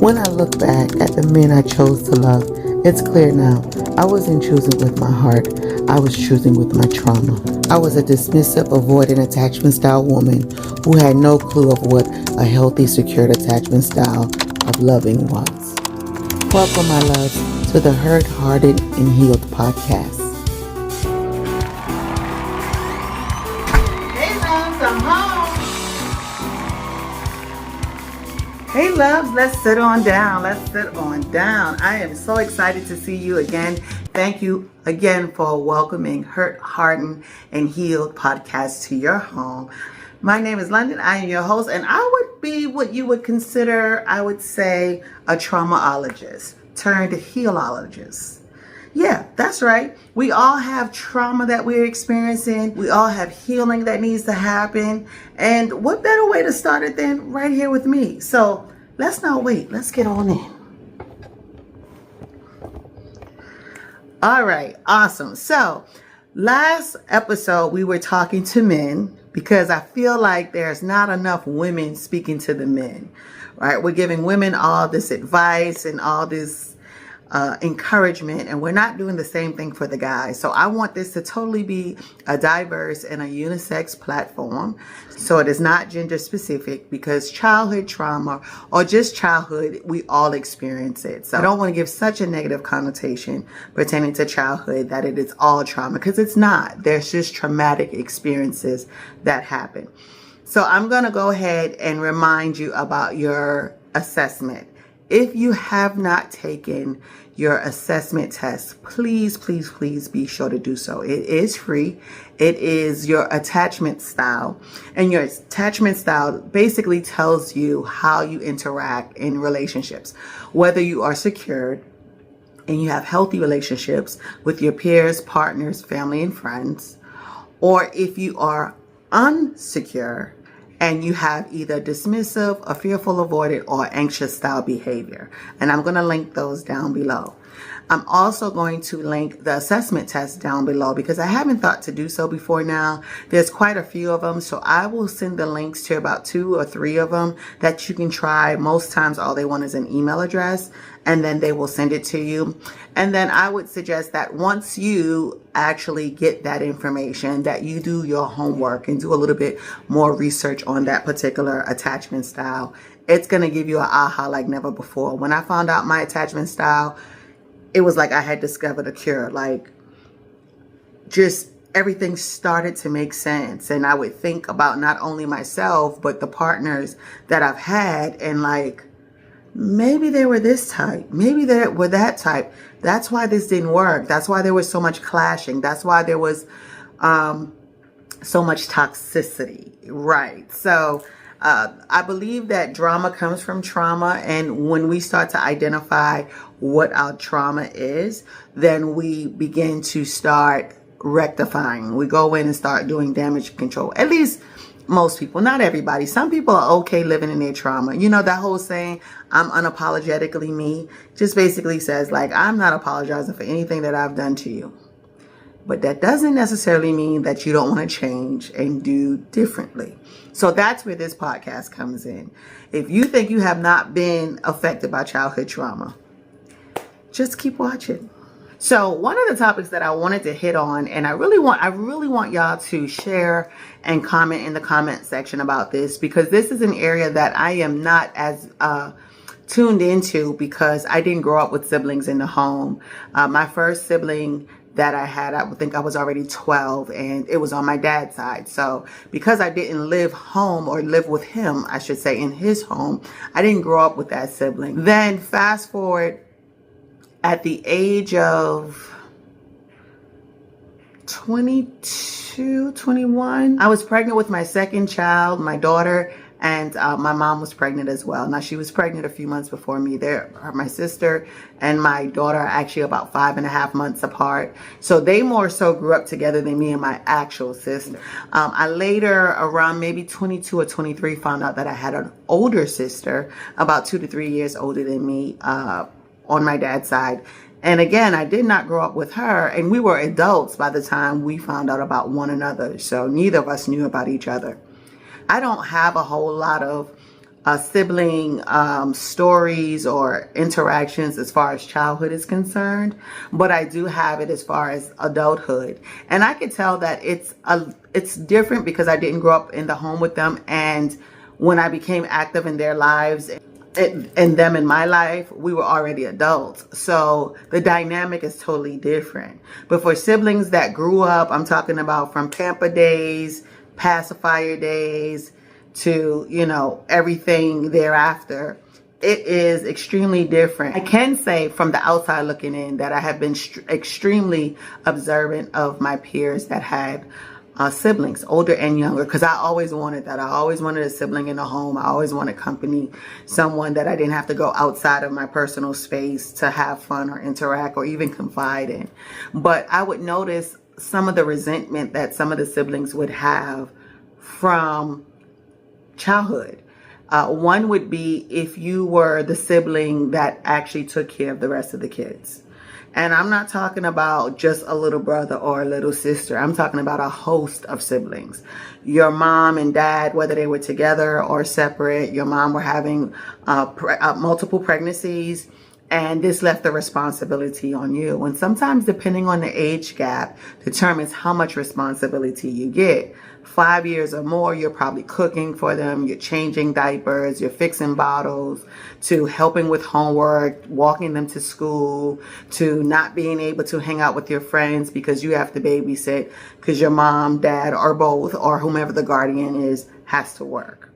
When I look back at the men I chose to love, it's clear now. I wasn't choosing with my heart. I was choosing with my trauma. I was a dismissive, avoidant attachment style woman who had no clue of what a healthy, secured attachment style of loving was. Welcome, my loves, to the Hardened and Healed Podcast. Hey, loves, I'm home. Hey, loves, let's sit on down. I am so excited to see you again. Thank you again for welcoming Hardened and Healed Podcast to your home. My name is London. I am your host, and I would be what you would consider, I would say, a traumaologist turned healologist. Yeah, that's right. We all have trauma that we're experiencing. We all have healing that needs to happen. And what better way to start it than right here with me? So let's not wait. Let's get on in. All right, awesome. So last episode, we were talking to men because I feel like there's not enough women speaking to the men, right? We're giving women all this advice and all this encouragement, and we're not doing the same thing for the guys. So I want this to totally be a diverse and a unisex platform. So it is not gender specific, because childhood trauma or just childhood, we all experience it. So I don't want to give such a negative connotation pertaining to childhood that it is all trauma, because it's not. There's just traumatic experiences that happen. So I'm going to go ahead and remind you about your assessment. If you have not taken your assessment test, please be sure to do so. It is free. It is your attachment style. And your attachment style basically tells you how you interact in relationships, whether you are secured and you have healthy relationships with your peers, partners, family, and friends, or if you are unsecure and you have either dismissive, a fearful, avoidant, or anxious style behavior. And I'm going to link those down below. I'm also going to link the assessment test down below because I haven't thought to do so before now. There's quite a few of them, so I will send the links to about 2 or 3 of them that you can try. Most times all they want is an email address, and then they will send it to you. And then I would suggest that once you actually get that information, that you do your homework and do a little bit more research on that particular attachment style. It's going to give you an aha like never before. When I found out my attachment style, it was like I had discovered a cure. Like, just everything started to make sense. And I would think about not only myself, but the partners that I've had, and like, maybe they were this type, maybe they were that type. That's why this didn't work. That's why there was so much clashing. That's why there was so much toxicity, right? So I believe that drama comes from trauma, and when we start to identify what our trauma is, then we begin to start rectifying. We go in and start doing damage control. At least most people, not everybody. Some people are okay living in their trauma. You know, that whole saying, I'm unapologetically me, just basically says, like, I'm not apologizing for anything that I've done to you. But that doesn't necessarily mean that you don't want to change and do differently. So that's where this podcast comes in. If you think you have not been affected by childhood trauma, just keep watching. So one of the topics that I wanted to hit on, and I really want y'all to share and comment in the comment section about this, because this is an area that I am not as tuned into, because I didn't grow up with siblings in the home. My first sibling that I had, I would think I was already 12, and it was on my dad's side. So because I didn't live home, or live with him, I should say, in his home, I didn't grow up with that sibling. Then fast forward, at the age of 22, 21, I was pregnant with my second child, my daughter, and my mom was pregnant as well. Now, she was pregnant a few months before me. My sister and my daughter are actually about 5.5 months apart. So they more so grew up together than me and my actual sister. I later, around maybe 22 or 23, found out that I had an older sister, about 2 to 3 years older than me, on my dad's side. And again, I did not grow up with her, and we were adults by the time we found out about one another. So neither of us knew about each other. I don't have a whole lot of sibling stories or interactions as far as childhood is concerned, but I do have it as far as adulthood. And I could tell that it's different because I didn't grow up in the home with them, and when I became active in their lives and them in my life, we were already adults. So the dynamic is totally different. But for siblings that grew up, I'm talking about from pamper days, pacifier days, to, everything thereafter, it is extremely different. I can say from the outside looking in that I have been extremely observant of my peers that had siblings, older and younger, because I always wanted that. I always wanted a sibling in the home. I always wanted company, someone that I didn't have to go outside of my personal space to have fun or interact or even confide in. But I would notice some of the resentment that some of the siblings would have from childhood. One would be if you were the sibling that actually took care of the rest of the kids. And I'm not talking about just a little brother or a little sister. I'm talking about a host of siblings. Your mom and dad, whether they were together or separate, your mom were having multiple pregnancies, and this left the responsibility on you. And sometimes, depending on the age gap, determines how much responsibility you get. 5 years or more, you're probably cooking for them, you're changing diapers, you're fixing bottles, to helping with homework, walking them to school, to not being able to hang out with your friends because you have to babysit because your mom, dad, or both, or whomever the guardian is, has to work,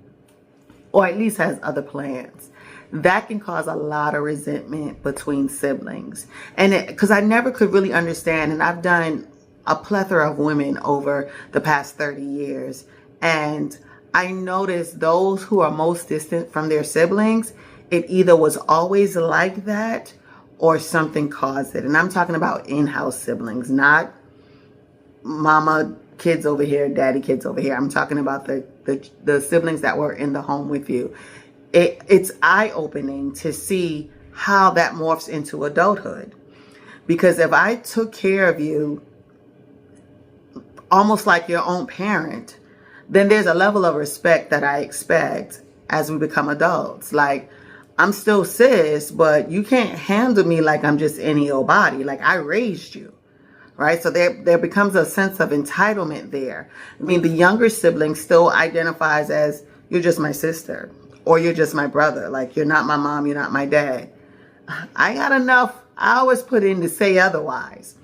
or at least has other plans. That can cause a lot of resentment between siblings. And because I never could really understand, and I've done a plethora of women over the past 30 years, and I noticed those who are most distant from their siblings, it either was always like that or something caused it. And I'm talking about in-house siblings, not mama kids over here, daddy kids over here. I'm talking about the siblings that were in the home with you. It's eye-opening to see how that morphs into adulthood. Because if I took care of you almost like your own parent, then there's a level of respect that I expect as we become adults. Like, I'm still sis, but you can't handle me like I'm just any old body. Like, I raised you, right? So there becomes a sense of entitlement there. I mean, the younger sibling still identifies as, you're just my sister, or you're just my brother. Like, you're not my mom, you're not my dad. I got enough hours put in to say otherwise.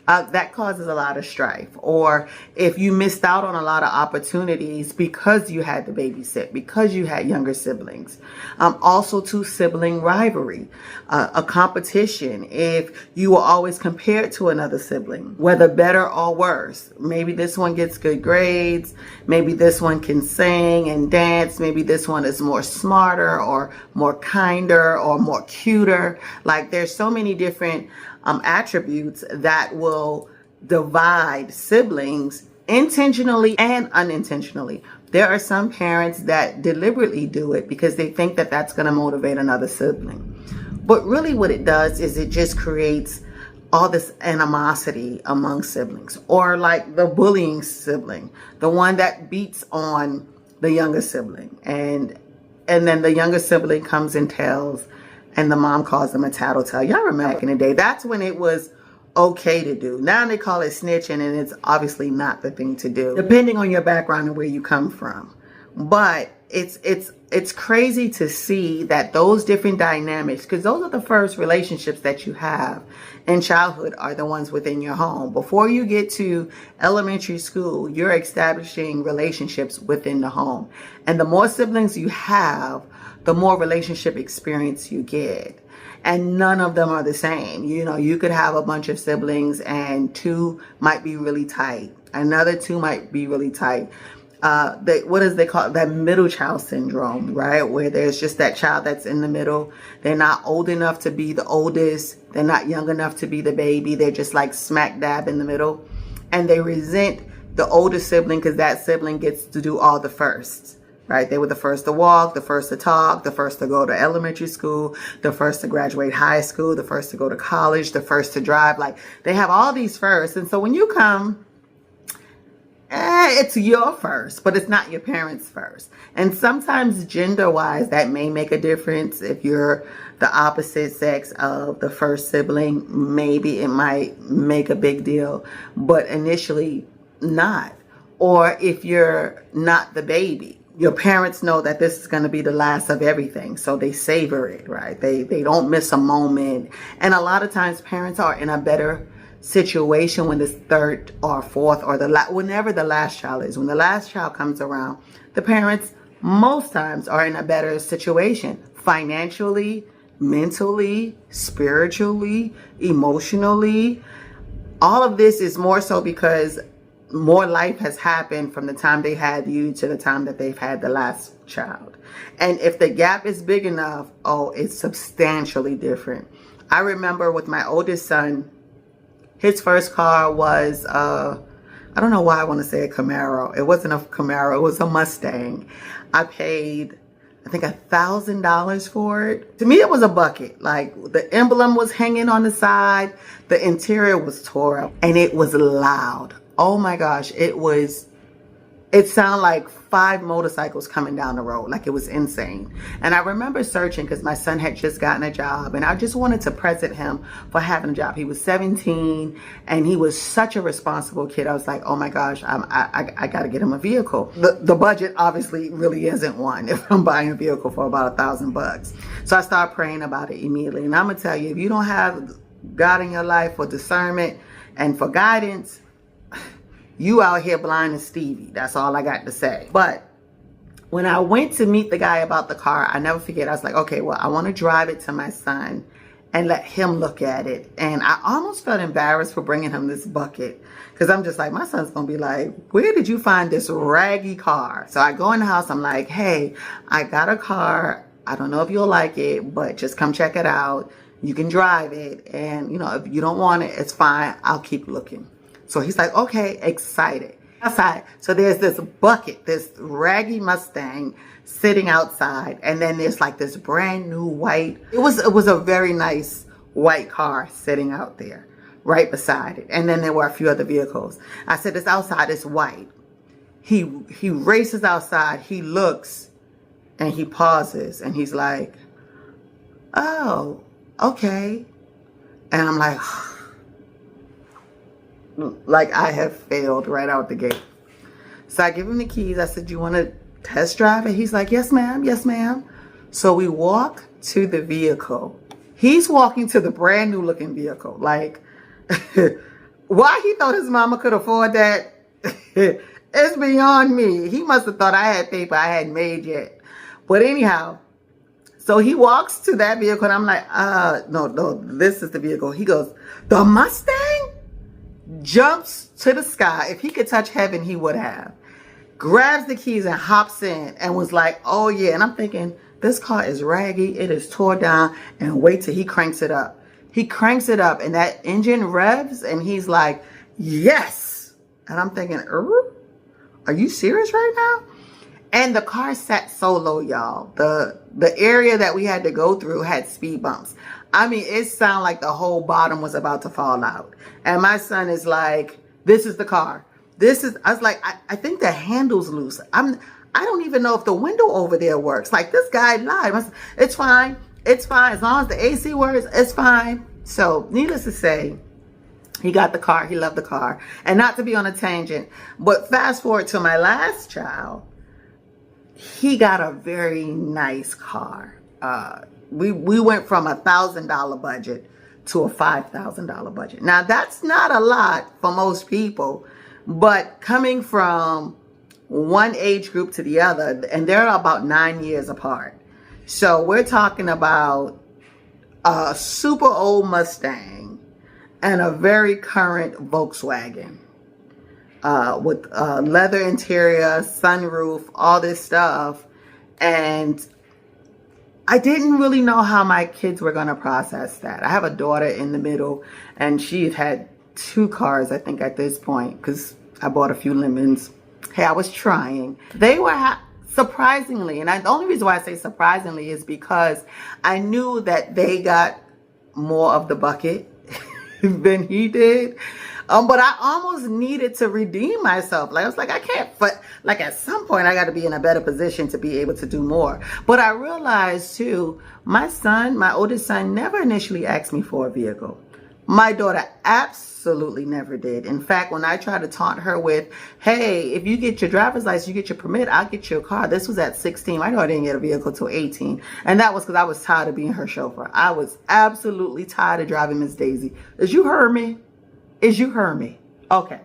That causes a lot of strife. Or if you missed out on a lot of opportunities because you had to babysit, because you had younger siblings. Also to sibling rivalry, a competition. If you were always compared to another sibling, whether better or worse. Maybe this one gets good grades. Maybe this one can sing and dance. Maybe this one is more smarter or more kinder or more cuter. Like, there's so many different attributes that will divide siblings intentionally and unintentionally. There are some parents that deliberately do it because they think that that's going to motivate another sibling. But really what it does is it just creates all this animosity among siblings. Or like the bullying sibling, the one that beats on the younger sibling. And then the younger sibling comes and tells, and the mom calls them a tattletale. Y'all remember back in the day, that's when it was okay to do. Now they call it snitching, and it's obviously not the thing to do, depending on your background and where you come from. But it's crazy to see that those different dynamics, because those are the first relationships that you have in childhood, are the ones within your home. Before you get to elementary school, you're establishing relationships within the home. And the more siblings you have, the more relationship experience you get. And none of them are the same. You could have a bunch of siblings and two might be really tight. Another two might be really tight. What does they call it? That middle child syndrome, right? Where there's just that child that's in the middle. They're not old enough to be the oldest. They're not young enough to be the baby. They're just like smack dab in the middle. And they resent the older sibling because that sibling gets to do all the firsts. Right? They were the first to walk, the first to talk, the first to go to elementary school, the first to graduate high school, the first to go to college, the first to drive. Like, they have all these firsts. And so when you come, it's your first, but it's not your parents' first. And sometimes gender-wise, that may make a difference. If you're the opposite sex of the first sibling, maybe it might make a big deal, but initially not. Or if you're not the baby, your parents know that this is going to be the last of everything, so they savor it, right? They don't miss a moment. And a lot of times parents are in a better situation when the third or fourth or whenever the last child is. When the last child comes around, the parents most times are in a better situation financially, mentally, spiritually, emotionally. All of this is more so because more life has happened from the time they had you to the time that they've had the last child. And if the gap is big enough, oh, it's substantially different. I remember with my oldest son, his first car was, I don't know why I want to say a Camaro. It wasn't a Camaro. It was a Mustang. I paid, I think, $1,000 for it. To me, it was a bucket. Like, the emblem was hanging on the side. The interior was tore up. And it was loud. Oh my gosh. It sounded like 5 motorcycles coming down the road. Like, it was insane. And I remember searching because my son had just gotten a job, and I just wanted to present him for having a job. He was 17 and he was such a responsible kid. I was like, oh my gosh, I got to get him a vehicle. The budget obviously really isn't one if I'm buying a vehicle for about $1,000. So I started praying about it immediately. And I'm going to tell you, if you don't have God in your life for discernment and for guidance, you out here blind as Stevie. That's all I got to say. But when I went to meet the guy about the car, I never forget. I was like, okay, well, I want to drive it to my son and let him look at it. And I almost felt embarrassed for bringing him this bucket, because I'm just like, my son's going to be like, where did you find this raggy car? So I go in the house. I'm like, hey, I got a car. I don't know if you'll like it, but just come check it out. You can drive it. And, you know, if you don't want it, it's fine. I'll keep looking. So he's like, okay, excited. Outside. So there's this bucket, this raggy Mustang sitting outside. And then there's like this brand new white. It was a very nice white car sitting out there right beside it. And then there were a few other vehicles. I said, it's outside, it's white. He races outside. He looks and he pauses and he's like, oh, okay. And I'm like I have failed right out the gate. So I give him the keys. I said, you want to test drive it? He's like, yes, ma'am. Yes, ma'am. So we walk to the vehicle. He's walking to the brand new looking vehicle. Like, why he thought his mama could afford that, it's beyond me. He must have thought I had paper I hadn't made yet. But anyhow, so he walks to that vehicle and I'm like, no, this is the vehicle. He goes, the Mustang? Jumps to the sky. If he could touch heaven, he would have. Grabs the keys and hops in and was like, oh yeah. And I'm thinking, this car is raggy. It is tore down. And wait till he cranks it up. He cranks it up and that engine revs and he's like, yes. And I'm thinking, are you serious right now? And the car sat so low, y'all. The area that we had to go through had speed bumps. I mean, it sounded like the whole bottom was about to fall out. And my son is like, this is the car. I was like, I think the handle's loose. I don't even know if the window over there works. Like, this guy lied. It's fine. It's fine. As long as the AC works, it's fine. So needless to say, he got the car. He loved the car. And not to be on a tangent, but fast forward to my last child, he got a very nice car. We went from $1,000 budget to a $5,000 budget. Now, that's not a lot for most people, but coming from one age group to the other, and they're about 9 years apart. So we're talking about a super old Mustang and a very current Volkswagen with leather interior, sunroof, all this stuff. And I didn't really know how my kids were going to process that. I have a daughter in the middle, and she had 2 cars, I think, at this point, because I bought a few lemons. Hey, I was trying. They were surprisingly, and the only reason why I say surprisingly is because I knew that they got more of the bucket than he did. But I almost needed to redeem myself. Like I was like, I can't, but like at some point I got to be in a better position to be able to do more. But I realized too, my oldest son never initially asked me for a vehicle. My daughter absolutely never did. In fact, when I tried to taunt her with, hey, if you get your driver's license, you get your permit, I'll get you a car. This was at 16. My daughter didn't get a vehicle till 18. And that was because I was tired of being her chauffeur. I was absolutely tired of driving Miss Daisy. As you heard me? Okay.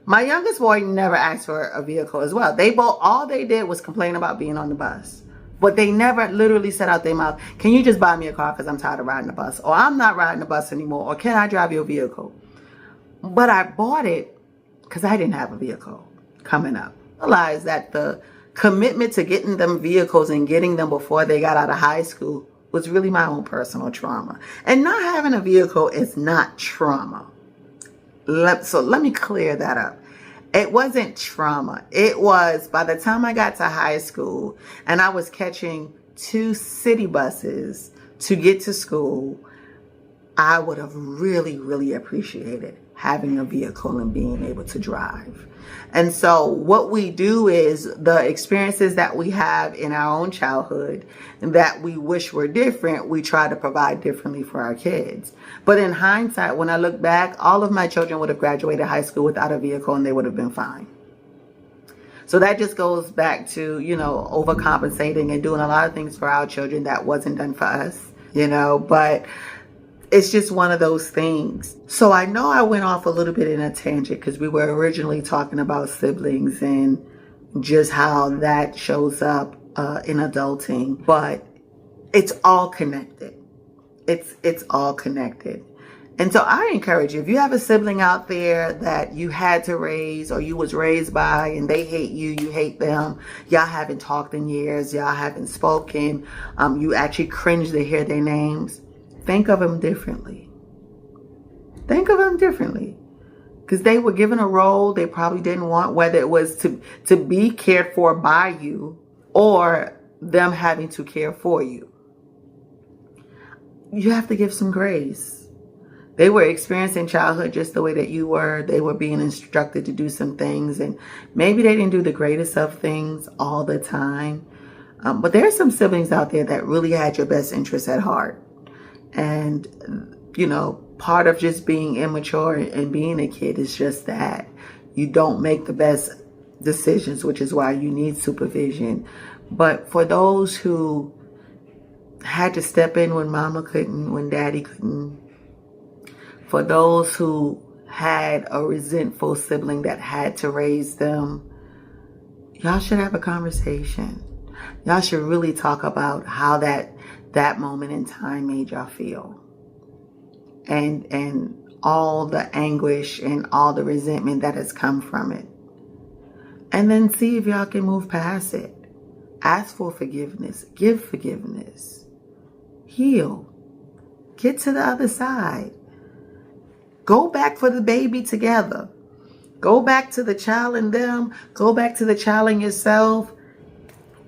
My youngest boy never asked for a vehicle as well. All they did was complain about being on the bus. But they never literally said out their mouth, can you just buy me a car because I'm tired of riding the bus? Or I'm not riding the bus anymore. Or can I drive your vehicle? But I bought it because I didn't have a vehicle coming up. I realized that the commitment to getting them vehicles and getting them before they got out of high school was really my own personal trauma. And not having a vehicle is not trauma. So let me clear that up. It wasn't trauma. It was by the time I got to high school and I was catching 2 city buses to get to school, I would have really, really appreciated having a vehicle and being able to drive. And so what we do is the experiences that we have in our own childhood that we wish were different, we try to provide differently for our kids. But in hindsight, when I look back, all of my children would have graduated high school without a vehicle and they would have been fine. So that just goes back to, overcompensating and doing a lot of things for our children that wasn't done for us, but it's just one of those things. So I know I went off a little bit in a tangent because we were originally talking about siblings and just how that shows up in adulting, but it's all connected. It's all connected. And so I encourage you, if you have a sibling out there that you had to raise or you was raised by and they hate you, you hate them, y'all haven't talked in years, y'all haven't spoken, you actually cringe to hear their names, think of them differently. Think of them differently. Because they were given a role they probably didn't want, whether it was to be cared for by you or them having to care for you. You have to give some grace. They were experiencing childhood just the way that you were. They were being instructed to do some things, and maybe they didn't do the greatest of things all the time. But there are some siblings out there that really had your best interests at heart. And, part of just being immature and being a kid is just that. You don't make the best decisions, which is why you need supervision. But for those who had to step in when mama couldn't, when daddy couldn't, for those who had a resentful sibling that had to raise them, y'all should have a conversation. Y'all should really talk about how that moment in time made y'all feel. And all the anguish and all the resentment that has come from it. And then see if y'all can move past it. Ask for forgiveness. Give forgiveness. Heal. Get to the other side. Go back for the baby together. Go back to the child in them. Go back to the child in yourself.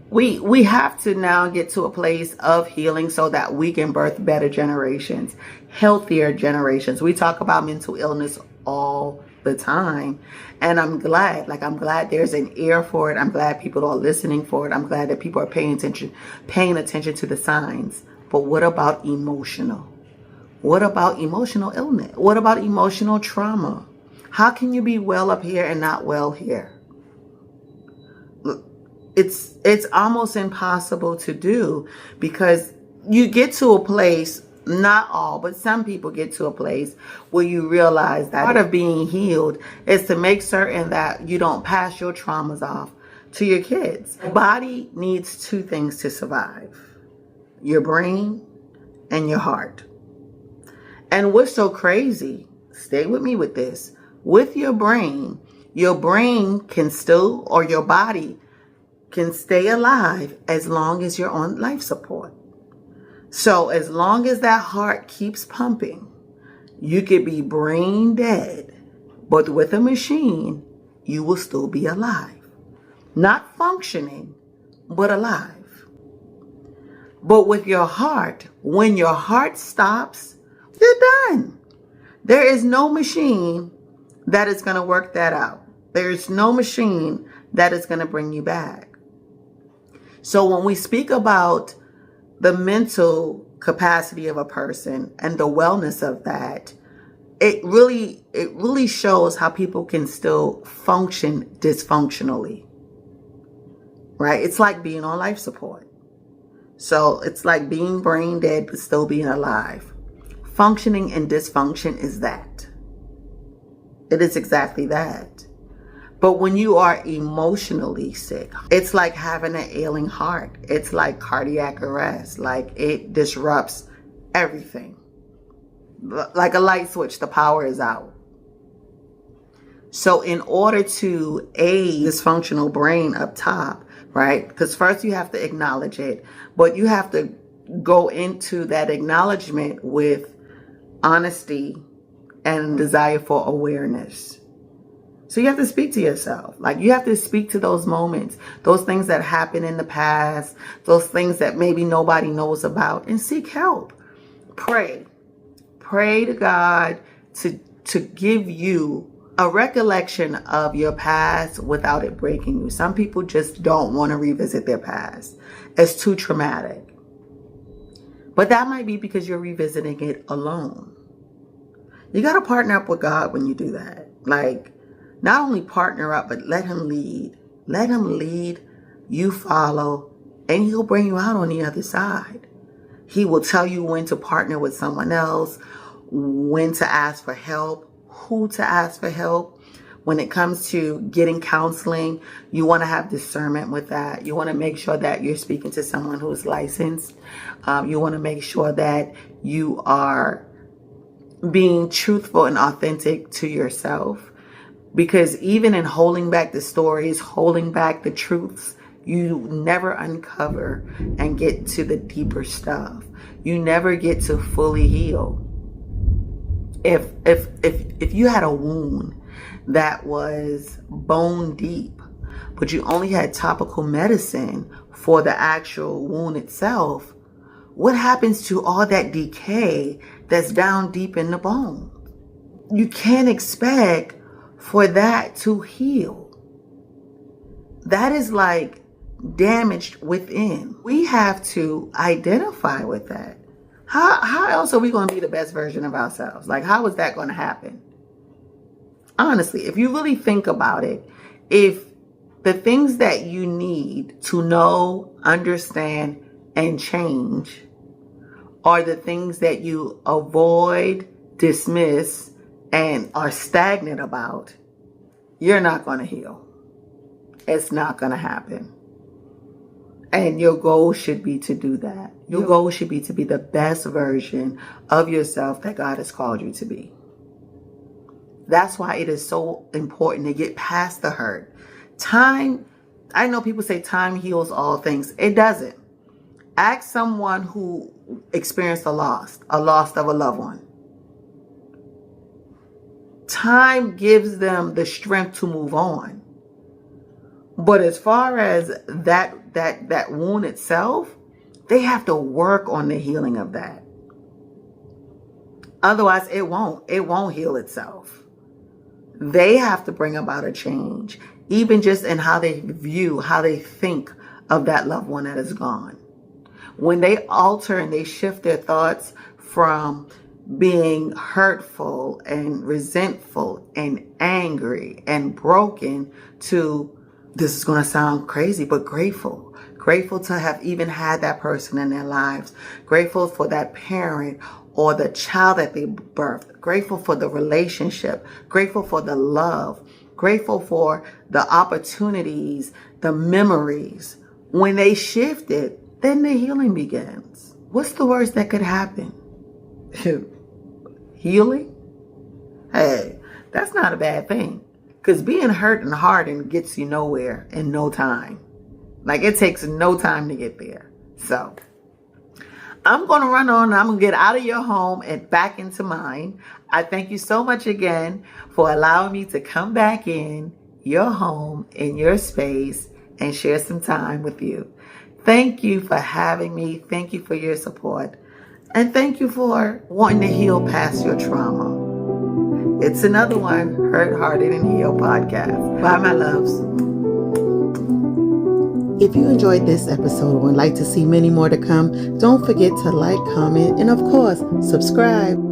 We have to now get to a place of healing so that we can birth better generations, healthier generations. We talk about mental illness all the time. And I'm glad there's an ear for it. I'm glad people are listening for it. I'm glad that people are paying attention to the signs. But what about emotional? What about emotional illness? What about emotional trauma? How can you be well up here and not well here? It's almost impossible to do, because you get to a place, not all, but some people get to a place where you realize that part of being healed is to make certain that you don't pass your traumas off to your kids. The body needs 2 things to survive: your brain and your heart. And what's so crazy, stay with me with this, with your brain can still, or your body can stay alive as long as you're on life support. So as long as that heart keeps pumping, you could be brain dead, but with a machine, you will still be alive. Not functioning, but alive. But with your heart, when your heart stops, you're done. There is no machine that is going to work that out. There's no machine that is going to bring you back. So when we speak about the mental capacity of a person and the wellness of that, it really shows how people can still function dysfunctionally, right? It's like being on life support. So it's like being brain dead but still being alive. Functioning and dysfunction is that. It is exactly that. But when you are emotionally sick, it's like having an ailing heart. It's like cardiac arrest. Like it disrupts everything. Like a light switch, the power is out. So in order to aid dysfunctional brain up top, right? Because first you have to acknowledge it, but you have to go into that acknowledgement with honesty and desire for awareness. So you have to speak to yourself. Like you have to speak to those moments, those things that happened in the past, those things that maybe nobody knows about, and seek help. Pray. Pray to God to give you a recollection of your past without it breaking you. Some people just don't want to revisit their past. It's too traumatic. But that might be because you're revisiting it alone. You got to partner up with God when you do that. Like, not only partner up, but let him lead. Let him lead, you follow, and he'll bring you out on the other side. He will tell you when to partner with someone else, when to ask for help, who to ask for help. When it comes to getting counseling, you want to have discernment with that. You want to make sure that you're speaking to someone who's licensed. You want to make sure that you are being truthful and authentic to yourself. Because even in holding back the stories, holding back the truths, you never uncover and get to the deeper stuff. You never get to fully heal. If you had a wound that was bone deep, but you only had topical medicine for the actual wound itself, what happens to all that decay that's down deep in the bone? You can't expect for that to heal. That is like damaged within. We have to identify with that. How else are we going to be the best version of ourselves? Like, how is that going to happen? Honestly, if you really think about it, if the things that you need to know, understand, and change are the things that you avoid, dismiss, and are stagnant about, you're not going to heal. It's not going to happen. And your goal should be to do that. Your goal should be to be the best version of yourself that God has called you to be. That's why it is so important to get past the hurt. Time, I know people say time heals all things. It doesn't. Ask someone who experienced a loss of a loved one. Time gives them the strength to move on. But as far as that wound itself, they have to work on the healing of that. Otherwise, it won't heal itself. They have to bring about a change, even just in how they view, how they think of that loved one that is gone. When they alter and they shift their thoughts from being hurtful and resentful and angry and broken to, this is going to sound crazy, but grateful to have even had that person in their lives, grateful for that parent or the child that they birthed, grateful for the relationship, grateful for the love, grateful for the opportunities, the memories. When they shift it, then the healing begins. What's the worst that could happen? Healing? Hey, that's not a bad thing. Because being hurt and hardened gets you nowhere in no time. Like, it takes no time to get there. So, I'm going to run on. I'm going to get out of your home and back into mine. I thank you so much again for allowing me to come back in your home, in your space, and share some time with you. Thank you for having me. Thank you for your support. And thank you for wanting to heal past your trauma. It's another one, Hardened and Healed Podcast. Bye, my loves. If you enjoyed this episode and would like to see many more to come, don't forget to like, comment, and of course, subscribe.